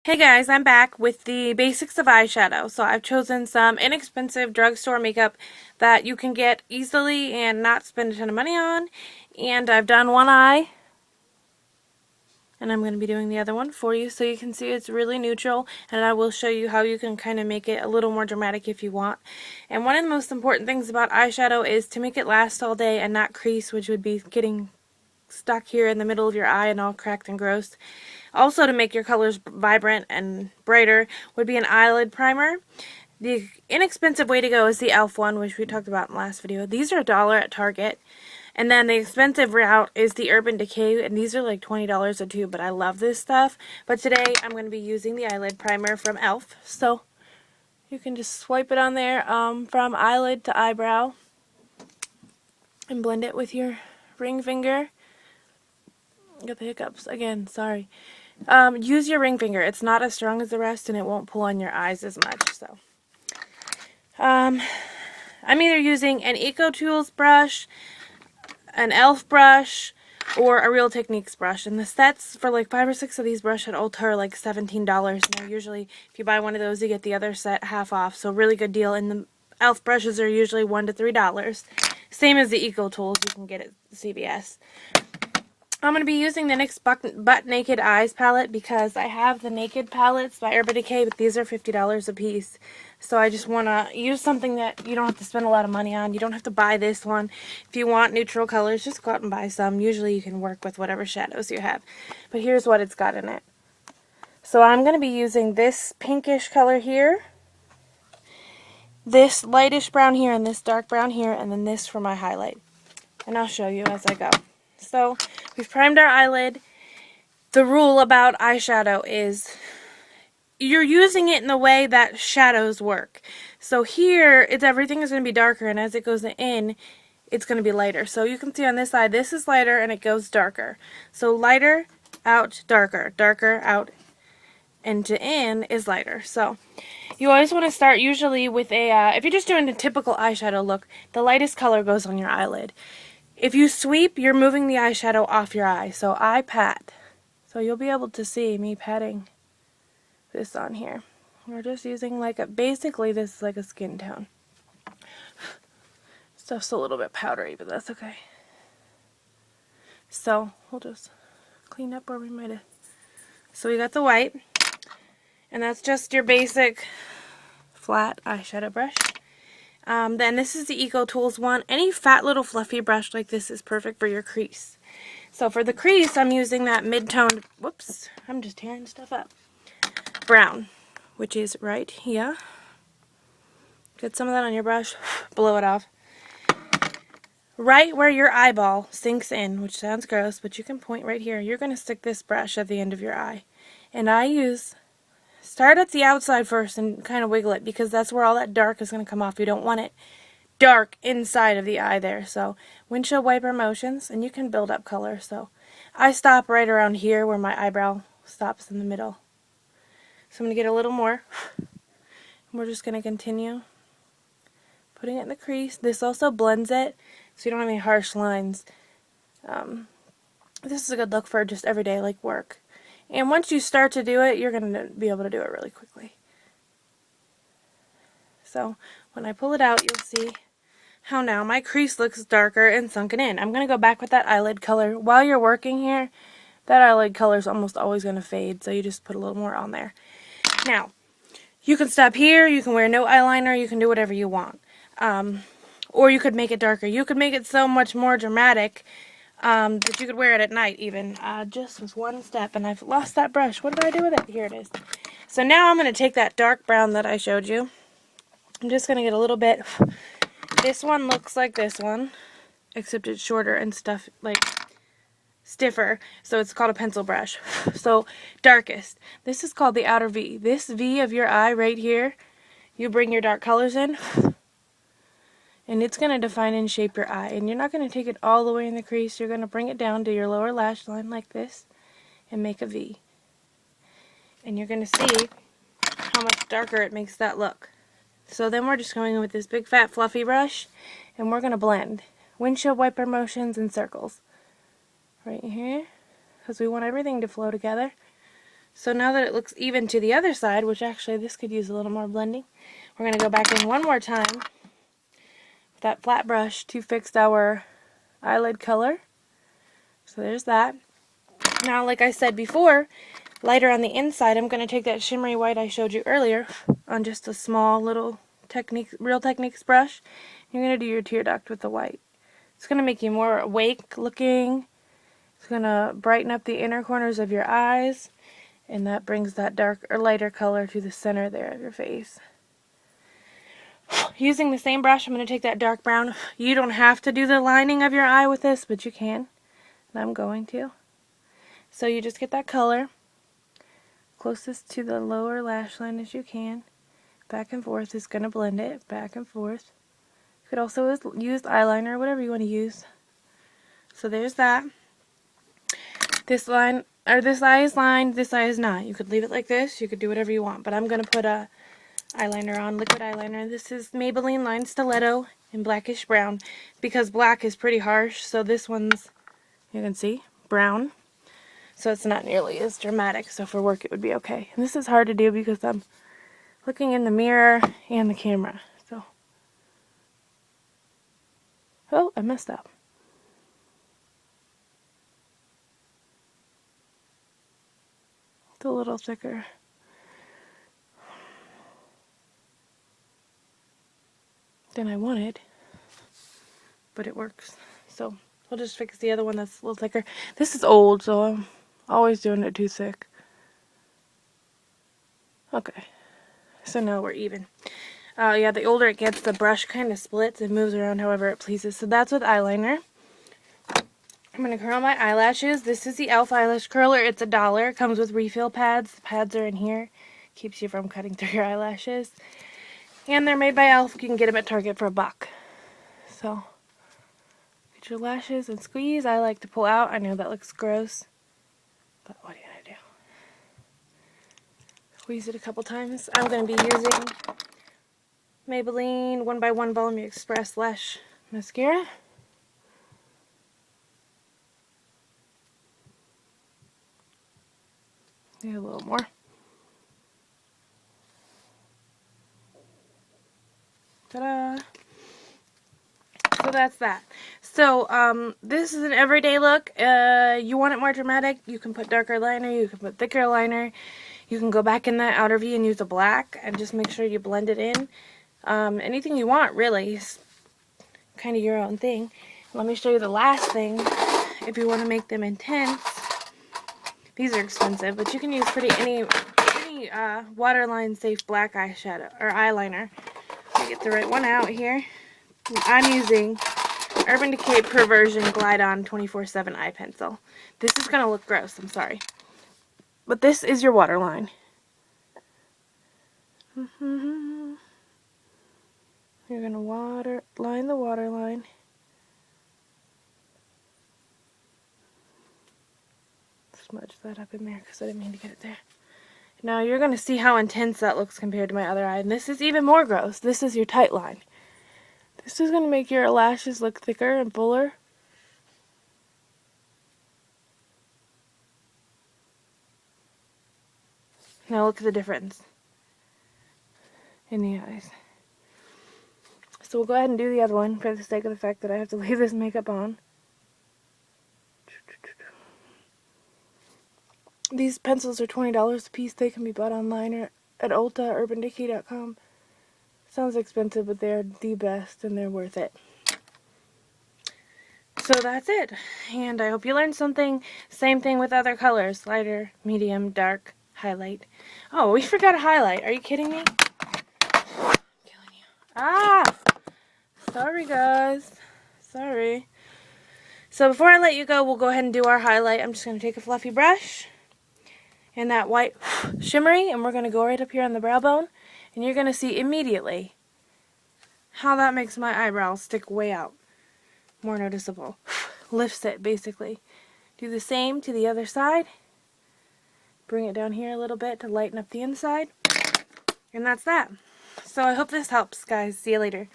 Hey guys, I'm back with the basics of eyeshadow. So I've chosen some inexpensive drugstore makeup that you can get easily and not spend a ton of money on. And I've done one eye, and I'm going to be doing the other one for you so you can see it's really neutral, and I will show you how you can kind of make it a little more dramatic if you want. And one of the most important things about eyeshadow is to make it last all day and not crease, which would be getting stuck here in the middle of your eye and all cracked and gross. Also, to make your colors vibrant and brighter would be an eyelid primer. The inexpensive way to go is the e.l.f. one, which we talked about in the last video. These are $1 at Target. And then the expensive route is the Urban Decay, and these are like $20 a tube, but I love this stuff. But today I'm going to be using the eyelid primer from e.l.f. So you can just swipe it on there from eyelid to eyebrow and blend it with your ring finger. Got the hiccups again, sorry. Use your ring finger. It's not as strong as the rest and it won't pull on your eyes as much. So, I'm either using an Eco Tools brush, an e.l.f. brush, or a Real Techniques brush. And the sets for like 5 or 6 of these brushes at Ulta are like $17. Now usually if you buy one of those you get the other set half off. So really good deal. And the e.l.f. brushes are usually $1 to $3. Same as the Eco Tools you can get at CVS. I'm going to be using the NYX Butt Naked Eyes palette because I have the Naked palettes by Urban Decay, but these are $50 a piece. So I just want to use something that you don't have to spend a lot of money on. You don't have to buy this one. If you want neutral colors, just go out and buy some. Usually you can work with whatever shadows you have. But here's what it's got in it. So I'm going to be using this pinkish color here, this lightish brown here, and this dark brown here, and then this for my highlight. And I'll show you as I go. So we've primed our eyelid. The rule about eyeshadow is you're using it in the way that shadows work. So here, everything is going to be darker, and as it goes in, it's going to be lighter. So you can see on this side, this is lighter, and it goes darker. So lighter, out, darker. Darker, out, and to in is lighter. So you always want to start usually with a, if you're just doing a typical eyeshadow look, the lightest color goes on your eyelid. If you sweep, you're moving the eyeshadow off your eye. So I pat. So you'll be able to see me patting this on here. We're just using like basically this is like a skin tone. Stuff's a little bit powdery, but that's okay. So we'll just clean up where we might have. So we got the white. And that's just your basic flat eyeshadow brush. Then this is the Eco Tools one. Any fat little fluffy brush like this is perfect for your crease. So for the crease, I'm using that mid-toned, whoops, I'm just tearing stuff up, brown, which is right here. Get some of that on your brush, blow it off. Right where your eyeball sinks in, which sounds gross, but you can point right here. You're going to stick this brush at the end of your eye. And start at the outside first and kind of wiggle it because that's where all that dark is going to come off. You don't want it dark inside of the eye there. So windshield wiper motions, and you can build up color. So I stop right around here where my eyebrow stops in the middle. So I'm going to get a little more. We're just going to continue putting it in the crease. This also blends it so you don't have any harsh lines. This is a good look for just everyday like work. And once you start to do it, you're going to be able to do it really quickly. So when I pull it out, you'll see how now my crease looks darker and sunken in. I'm going to go back with that eyelid color. While you're working here, that eyelid color is almost always going to fade, so you just put a little more on there. Now, you can stop here, you can wear no eyeliner, you can do whatever you want. Or you could make it darker. You could make it so much more dramatic that you could wear it at night even. Just was one step, and I've lost that brush. What did I do with it? Here it is. So now I'm going to take that dark brown that I showed you. I'm just going to get a little bit. This one looks like this one, except it's shorter and stuff like stiffer, so it's called a pencil brush. So darkest. This is called the outer V. This V of your eye right here, you bring your dark colors in, and it's going to define and shape your eye. And you're not going to take it all the way in the crease. You're going to bring it down to your lower lash line like this and make a V. And you're going to see how much darker it makes that look. So then we're just going in with this big fat fluffy brush, and we're going to blend windshield wiper motions and circles right here because we want everything to flow together. So now that it looks even to the other side, which actually this could use a little more blending, we're going to go back in one more time with that flat brush to fix our eyelid color. So there's that. Now, like I said before, lighter on the inside, I'm going to take that shimmery white I showed you earlier on just a small little Real Techniques brush. You're going to do your tear duct with the white. It's going to make you more awake looking. It's going to brighten up the inner corners of your eyes, and that brings that dark or lighter color to the center there of your face. Using the same brush, I'm going to take that dark brown. You don't have to do the lining of your eye with this, but you can, and I'm going to. So you just get that color closest to the lower lash line as you can. Back and forth is going to blend it, back and forth. You could also use eyeliner, whatever you want to use. So there's that. This line, or this eye is lined, this eye is not. You could leave it like this, you could do whatever you want, but I'm going to put a eyeliner on, liquid eyeliner. This is Maybelline Line Stiletto in blackish brown, because black is pretty harsh, so this one's, you can see, brown. So it's not nearly as dramatic, so for work it would be okay. And this is hard to do because I'm looking in the mirror and the camera. So, oh, I messed up. It's a little thicker. Than I wanted, but it works. So we'll just fix the other one that's a little thicker. This is old, so I'm always doing it too thick. Okay, so now we're even. Yeah, the older it gets, the brush kind of splits and moves around however it pleases. So that's with eyeliner. I'm going to curl my eyelashes. This is the e.l.f. eyelash curler. It's $1. It comes with refill pads. The pads are in here. Keeps you from cutting through your eyelashes. And they're made by e.l.f. You can get them at Target for $1. So, get your lashes and squeeze. I like to pull out. I know that looks gross, but what are you going to do? Squeeze it a couple times. I'm going to be using Maybelline 1x1 Volume Express Lash Mascara. Need a little more. Ta-da! So that's that. So this is an everyday look. You want it more dramatic, you can put darker liner, you can put thicker liner. You can go back in that outer V and use a black and just make sure you blend it in. Anything you want, really. It's kind of your own thing. Let me show you the last thing. If you want to make them intense, these are expensive, but you can use any waterline safe black eyeshadow or eyeliner. Let me get the right one out here. I'm using Urban Decay Perversion Glide On 24/7 eye pencil. This is going to look gross, I'm sorry. But this is your waterline. You're going to line the waterline. Smudge that up in there because I didn't mean to get it there. Now you're going to see how intense that looks compared to my other eye. And this is even more gross. This is your tight line. This is going to make your lashes look thicker and fuller. Now look at the difference in the eyes. So we'll go ahead and do the other one for the sake of the fact that I have to leave this makeup on. These pencils are $20 a piece. They can be bought online or at Ulta, UrbanDecay.com. Sounds expensive, but they're the best and they're worth it. So that's it. And I hope you learned something. Same thing with other colors. Lighter, medium, dark, highlight. Oh, we forgot a highlight. Are you kidding me? I'm killing you. Ah! Sorry, guys. Sorry. So before I let you go, we'll go ahead and do our highlight. I'm just going to take a fluffy brush and that white shimmery, and we're going to go right up here on the brow bone, and you're going to see immediately how that makes my eyebrows stick way out. More noticeable. Lifts it, basically. Do the same to the other side. Bring it down here a little bit to lighten up the inside. And that's that. So I hope this helps, guys. See you later.